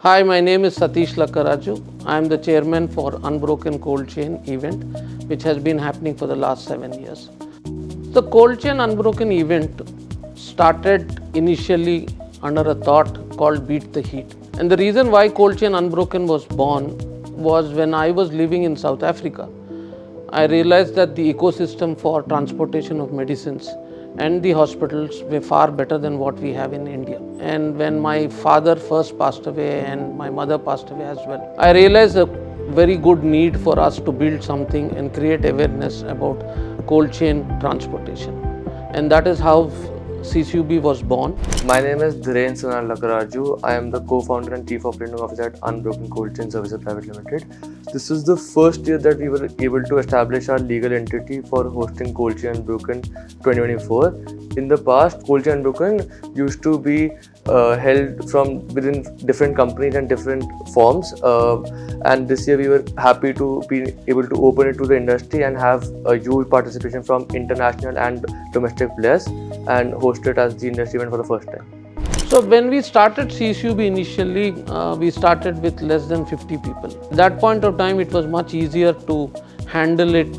Hi, my name is Satish Lakkaraju. I am the chairman for Unbroken Cold Chain event, which has been happening for the last 7 years. The Cold Chain Unbroken event started initially under a thought called Beat the Heat. And the reason why Cold Chain Unbroken was born was when I was living in South Africa. I realized that the ecosystem for transportation of medicines and the hospitals were far better than what we have in India. And when my father first passed away and my mother passed away as well, I realized a very good need for us to build something and create awareness about cold chain transportation. And that is how CCUB was born. My name is Dhiren Sunal Lakkaraju. I am the co-founder and chief operating officer at Unbroken Cold Chain Services Private Limited. This is the first year that we were able to establish our legal entity for hosting Cold Chain Unbroken 2024. In the past, Cold Chain Unbroken used to be held from within different companies and different forms. And this year we were happy to be able to open it to the industry and have a huge participation from international and domestic players and host it as the industry event for the first time. So when we started CCUB initially, we started with less than 50 people. At that point of time, it was much easier to handle it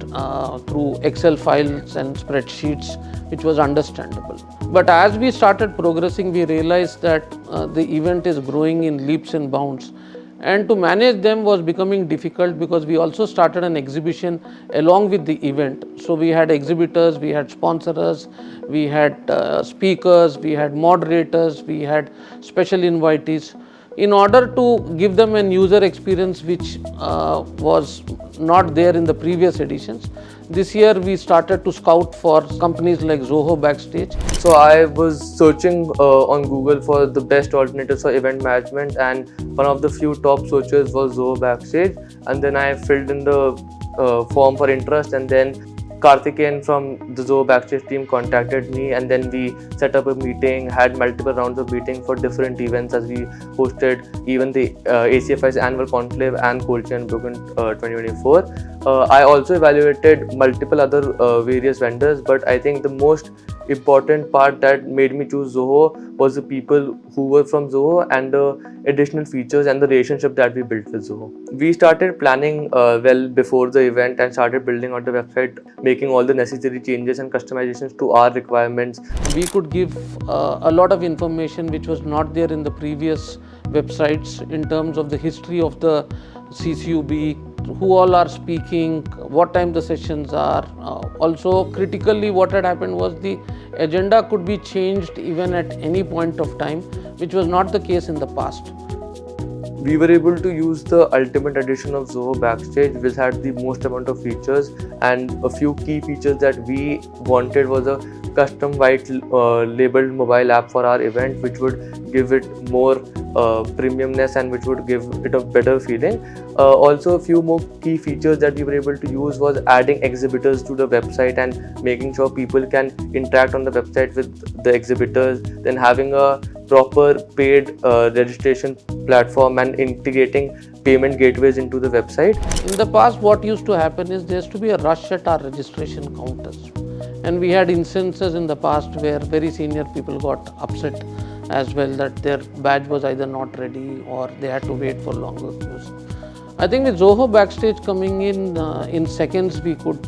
through Excel files and spreadsheets, which was understandable. But as we started progressing, we realized that the event is growing in leaps and bounds. And to manage them was becoming difficult because we also started an exhibition along with the event. So we had exhibitors, we had sponsors, we had speakers, we had moderators, we had special invitees. In order to give them an user experience which was not there in the previous editions, this year we started to scout for companies like Zoho Backstage. So I was searching on Google for the best alternatives for event management, and one of the few top searches was Zoho Backstage. And then I filled in the form for interest, and then Karthikeyan from the Zoho Backstage team contacted me, and then we set up a meeting, had multiple rounds of meeting for different events as we hosted even the ACFI's annual conclave and Cold Chain Unbroken 2024. I also evaluated multiple other various vendors, but I think the most important part that made me choose Zoho was the people who were from Zoho and the additional features and the relationship that we built with Zoho. We started planning well before the event and started building out the website, making all the necessary changes and customizations to our requirements. We could give a lot of information which was not there in the previous websites in terms of the history of the CCUB, who all are speaking, what time the sessions are. Also critically what had happened was the agenda could be changed even at any point of time, which was not the case in the past. We were able to use the ultimate edition of Zoho Backstage, which had the most amount of features, and a few key features that we wanted was a custom white labeled mobile app for our event, which would give it more premiumness and which would give it a better feeling. Also, a few more key features that we were able to use was adding exhibitors to the website and making sure people can interact on the website with the exhibitors, then having a proper paid registration platform and integrating payment gateways into the website. In the past, what used to happen is there used to be a rush at our registration counters. And we had instances in the past where very senior people got upset as well that their badge was either not ready or they had to wait for longer queues. I think with Zoho Backstage coming in seconds, we could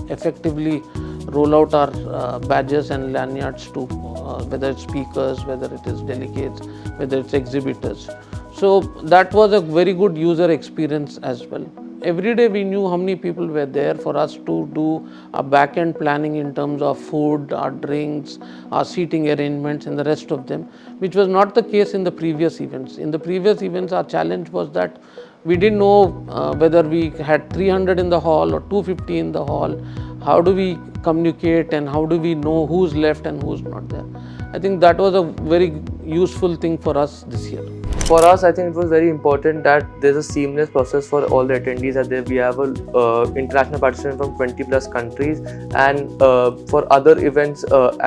effectively roll out our badges and lanyards to whether it's speakers, whether it is delegates, whether it's exhibitors. So that was a very good user experience as well. Every day we knew how many people were there for us to do a back-end planning in terms of food, our drinks, our seating arrangements and the rest of them, which was not the case in the previous events. In the previous events, our challenge was that we didn't know whether we had 300 in the hall or 250 in the hall. How do we communicate and how do we know who's left and who's not there? I think that was a very useful thing for us this year. For us, I think it was very important that there's a seamless process for all the attendees. That we have a international participants from 20 plus countries, and for other events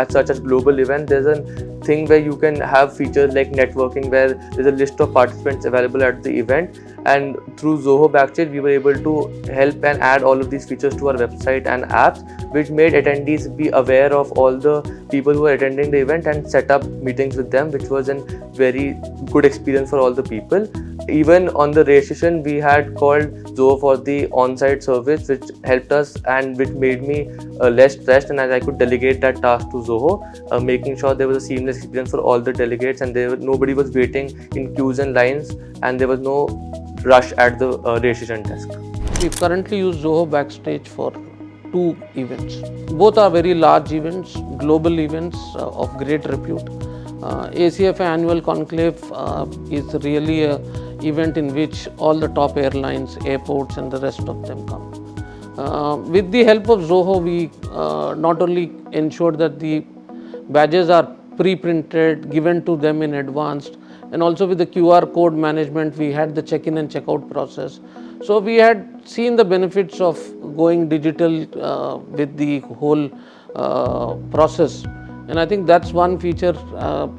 such as global events, there's a thing where you can have features like networking, where there's a list of participants available at the event, and through Zoho Backstage we were able to help and add all of these features to our website and apps, which made attendees be aware of all the people who are attending the event and set up meetings with them, which was a very good experience for all the people. Even on the registration, we had called Zoho for the on-site service, which helped us and which made me less stressed, and as I could delegate that task to Zoho, making sure there was a seamless experience for all the delegates, and nobody was waiting in queues and lines, and there was no rush at the registration desk. We currently use Zoho Backstage for 2 events. Both are very large events, global events of great repute. ACFA Annual Conclave is really a event in which all the top airlines, airports and the rest of them come. With the help of Zoho, we not only ensure that the badges are pre-printed, given to them in advance, and also with the QR code management, we had the check-in and check-out process. So we had seen the benefits of going digital with the whole process. And I think that's one feature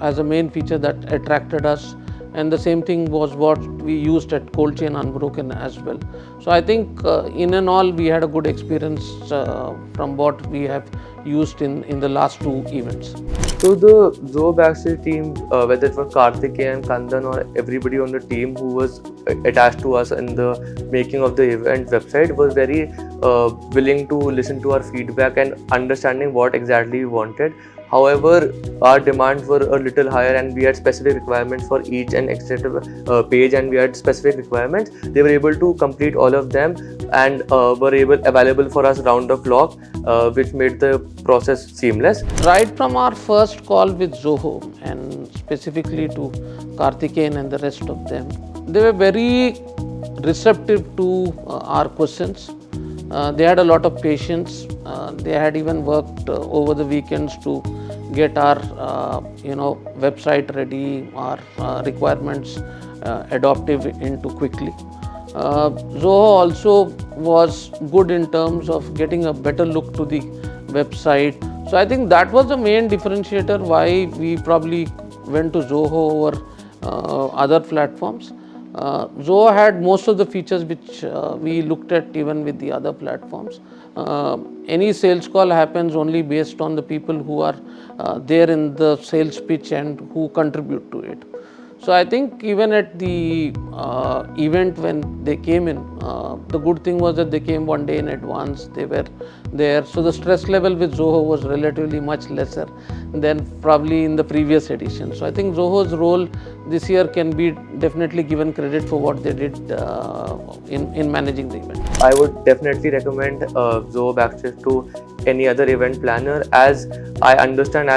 as a main feature that attracted us, and the same thing was what we used at Cold Chain Unbroken as well. So I think in and all we had a good experience from what we have used in the last 2 events. So the Zoho Backstage team, whether it was Karthikeyan, Kandan or everybody on the team who was attached to us in the making of the event website, was very willing to listen to our feedback and understanding what exactly we wanted. However, our demands were a little higher and we had specific requirements for each and etc. Page, and we had specific requirements. They were able to complete all of them and were available for us round the clock, which made the process seamless. Right from our first call with Zoho, and specifically to Karthikeyan and the rest of them, they were very receptive to our questions. They had a lot of patience. They had even worked over the weekends to get our website ready, our requirements adaptive into quickly. Zoho also was good in terms of getting a better look to the website. So I think that was the main differentiator why we probably went to Zoho over other platforms. Zoho had most of the features which we looked at even with the other platforms. Any sales call happens only based on the people who are there in the sales pitch and who contribute to it. So I think even at the event when they came in, the good thing was that they came one day in advance. They were there, so the stress level with Zoho was relatively much lesser than probably in the previous edition. So I think Zoho's role this year can be definitely given credit for what they did in managing the event. I would definitely recommend Zoho Backstage to any other event planner, as I understand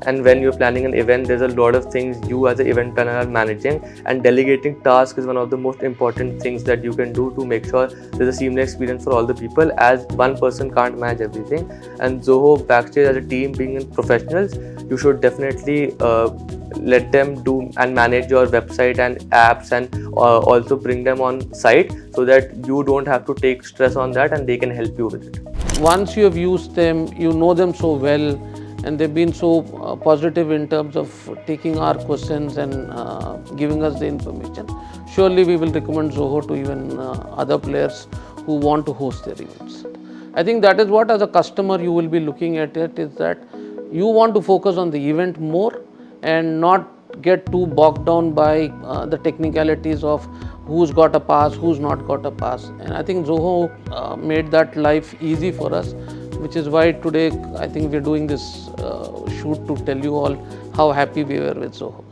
and when you're planning an event, there's a lot of things you as an event planner are managing, and delegating tasks is one of the most important things that you can do to make sure there's a seamless experience for all the people, as one person can't manage everything. And Zoho Backstage as a team, being professionals, you should definitely let them do and manage your website and apps, and also bring them on site so that you don't have to take stress on that and they can help you with it. Once you have used them, you know them so well, and they've been so positive in terms of taking our questions and giving us the information. Surely we will recommend Zoho to even other players who want to host their events. I think that is what, as a customer, you will be looking at it, is that you want to focus on the event more and not get too bogged down by the technicalities of who's got a pass, who's not got a pass. And I think Zoho made that life easy for us, which is why today I think we're doing this shoot to tell you all how happy we were with Zoho.